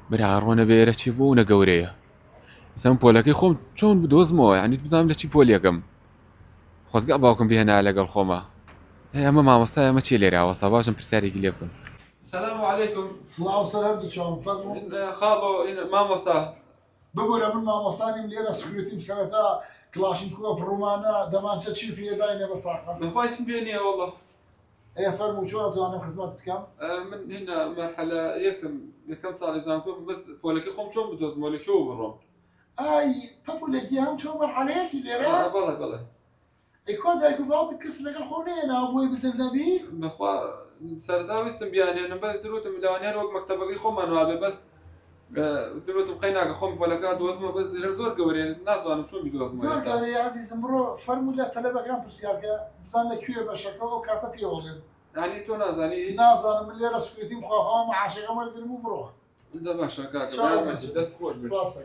برا ڕۆنە بێرە چی بوو نە گەورەیە ئەسم پۆلەکەی خۆم چۆن بدۆزمەوە یعنی بزانم لە چی پۆلیەکەم خۆزگا باوکم بهێنا لەگەڵ خۆمە ئەمە مامۆستا ئەمە چی لێراوەسا باشم پرسیارێکی لێ بکەم. السلام عليكم. سڵاو سەر هەردووچۆم فەرموو. خاڵۆ مامۆستا ببوورە من مامۆستانیم لێرە سکرێتیم سەرەتا کلاشینکۆف ڕوومانە دەمانچە چی پێداینە بە ساقم بەخوای چیم پێ نییە وەڵڵە. فەرموو چۆن دەتوانم خزمەتت بکەم؟ من هنا مەرحەلە یەکەم ساڵی زانکۆ بەس پۆلەکەی خۆم چۆن بدۆزمەوە لەکوێوە بڕۆم؟ ئای پەپولێکی هەم چۆن مەرحەلەیەکی لێرە؟ بەڵێ بەڵێ. ئەیکوا دایک و باوکت کەس لەگەڵ خۆ نێناوە بۆی بزر نەبی؟ بەخوا سەرەتا ویستم بیانێنم بەس دروتم لەوانیان وەک مەکتەبەکەی خۆمان وابێ بەس دروتم قەی ناکە خۆم پۆلەکە دۆزمە بەس زۆر گەورەیە نازانم چۆن بیدۆزمەوە. زۆر گەورەیە عەزیزم بڕۆ فەرموو لە تەلەبەکان پرسیارکە بزان لەکوێ بەشەکەەوە کاتە پێوەڵێن. یعنی تۆ نازانی هیچ؟ نازانم من لێرە سکرێتیم خواخواوە مەعاشەکەم وەرگرم و بڕۆ. باشە کاکە دەست خۆش بێت. ڕاستە.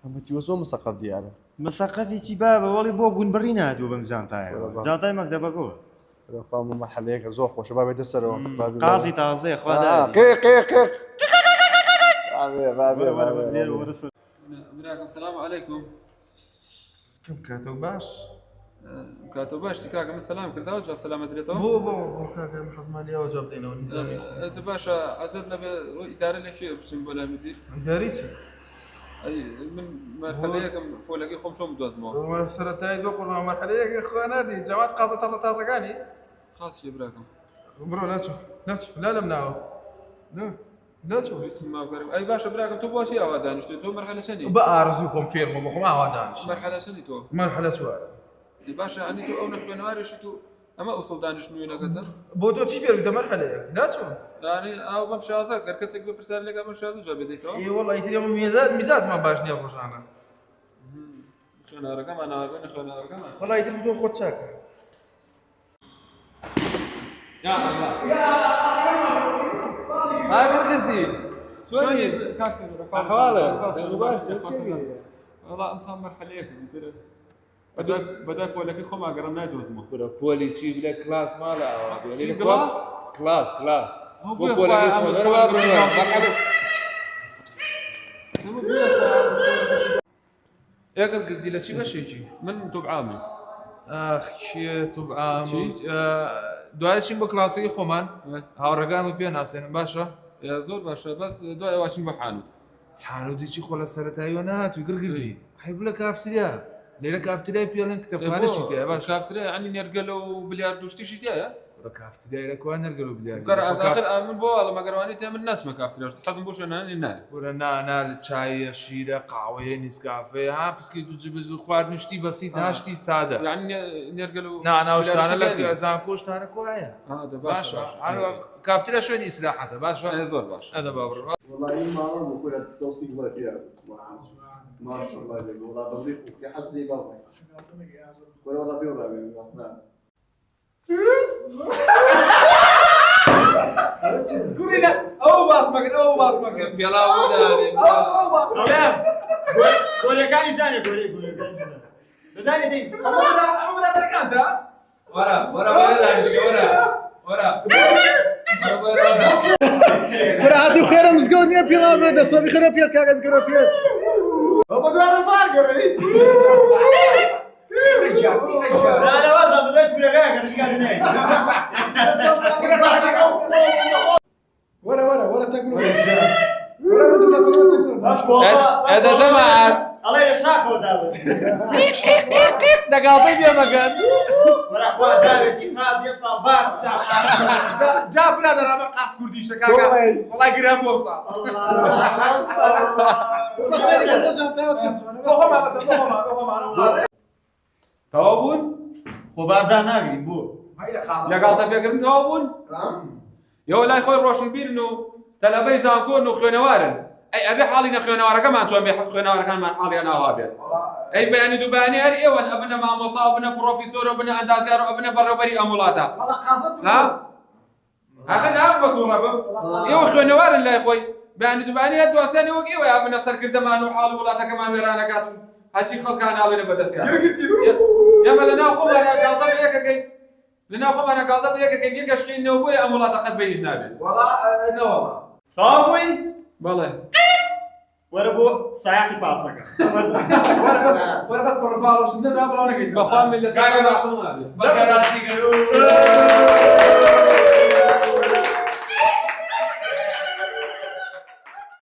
هەمەتی زۆر مسەقف دیارە مەسەقەفێکی بابە وەڵی بۆ گونبڕی نادووە بەم جانتایە جانتای مەکتەبەکەوە خوا مەحەلەیەکە زۆر خۆشە با بێتە سەرەوە قازی تازەیە خوا براکەم سلام عەلەیکوم. کەم کاتەوە باش کاتۆ باشی کاکە من سلام کردەوە جواب سەلامەت درێتەوە؟ بۆ کاکەم حەزمانیەوە جواب دێنەوە نیزامی باشە ئەزت لەبێ ئیدارە لەکوێ بچین بۆ لای مدیر؟ ئیداری چی؟ من مەرحەلەیەکم پۆلەکەی خۆم چۆن بدۆزمەوە؟ سەرەتایی دۆ قوڵمان مەرحەلەیەکی خوا ناردی جەواد قازە تەڕە تازەکانی؟ خاچی براکەم. بڕۆ لاچۆ لا لەم ناوە لاچۆ ئەی باشە براکەم تۆ بۆچی ئاوا دانیشتۆ تۆ مەرحەلە چەندی؟ بە ئارزوی خۆم فێرمە بۆ خۆم ئاوا دانیشت. مەرحەلە چەندی تۆ؟ مەرحەلە چوارە. باشە ئەنی تۆ ئەو خوێنەوارێشی تو ئەمە ئوسڵ دانیشتنوێنەکەتە؟ بۆ تۆ چی فێر دە مەرحەلەیەک لاچۆ؟ یعنی ئاو بەم شازە گەر کەسێک بە پرسیار لێگە بەم شازە جواب بدەیتەوە؟ وەڵی ئیتر ئەمە میزازمان باش نییە ڕۆژانە. خوێنەوارەکەمان ناوەبێنە خوێنەوارەکەمان. وەڵی ئیتر تۆ خۆت چاکە. گردی چۆنی ئەحواڵە والله ئەمسا مەرحەلەیەکم بەدوای پۆلەکەی خۆم ئاگەڕم نایدۆزمەوە. پۆلی چی بلە کلاس ماڵە کلاس؟ کلاس ئەگەر گردی لە چی بەشێکی؟ من تۆ بعامی. ئاخ تو دوای چین بۆ کلاسەکەی خۆمان هاوڕێگان و پێ ناسێنم باشە؟ زۆر باشە بەس دوای ئەواشین بە حانوت. حانوتی چی خۆ لە سەرەتاییوە نهاتووی گرگردی حی بلە کافتریا لێرە کافتریای پێڵێن کتێبخانەشی تێە باش کافتریا عنی نێرگەلە و بلیار دوشتیشی تایە؟ بە کافتریای لەکوان نەرگەل و بلیار آخر من بۆ ئەڵەمەگەڕوانی تێ من ناسمە کافتریاش حەزم بۆ شوێنانی نایە. وەرە نا لە چایە شیرە قاوەیە نیسکافەیە ها پسکی دوو جبز و خواردنشتی بەسیت هاشتی سادە یعنی نێرگەل و ناوشتانە لە ئەزان کۆشتانە کوایە باشە کافتریا شوێنی ئیسلاحەتە باشە زۆر باش ئەدە بابڕ والله ما بقول التوصيل ما فيها ما شاء الله عليك والله بضيف يا حسني بابا ولا والله في رابع سکوورینە ئەو باسمەکەن ئەو باسمەکەن پێڵا گۆرەکانیش دانێ گۆرەکان دەدانێ ئەمە برادەرەکانتە؟ وەرە وەرە هاتی خێرە مزگەوت نییە پێڵا بڕێ دەسەبی خێرە پێت کاکە بکەرە پێت ئەو بەدوارە فاگەڕی نانەوازان بەدوای تورەکەیەکە وەرە تەکنۆ وەرە بە دوو نەفەرەوە تەکنۆ ئەدە جەماعەت ئەڵێ لە شاخەوە دابێت دەگاڵتەی بێمەگەن وەرەخوا داوێتی قاز یەم ساڵ بار جا برادر ئەمە قاس کوردیشە کاکە وڵای گران بۆ ساڵ تەواو بوون؟ خۆباردا ناگرین بۆ لەگاڵتە پێکردن تەواو بوون؟ یەوە لای خۆی ڕۆشنبیرن و تەلەبەی زانکۆن و خوێنەوارن. ئەی ئەبێ حاڵی نەخوێنەوارەکەمان چۆن بێ خوێنەوارەکانمان حاڵیان ناوا بێت. ئەی بەیانی دووبانی هەر ئێوەن ئەبنە مامۆستا ئەبنە پرۆفیسۆر ئەبنە ئەندازیار و ئەبنە بەڕێوەبەری ئەم وڵاتە. ها؟ ئاخر ناف بە تووڕە بم. ئێوە خوێنەوارن لای خۆی بەیانی دووبانی هەر دواسیانی وەک ئێوە ئەبنە سەرکردەمان و حاڵ وڵاتەکەمان وێرانەکات و هەچی خەڵکان ناڵێنە بەدەستیان. يما لنا خو انا قالت بيك كاين لنا خو انا قالت بيك كاين يكش كاين نوبي ام والله تاخذ بينيش نابي والله نوض تاوي والله وربو ساعتي باسك وانا بس بربالو شدنا بلا انا قلت بخوام اللي قاعد قاعد بقراتي قالوا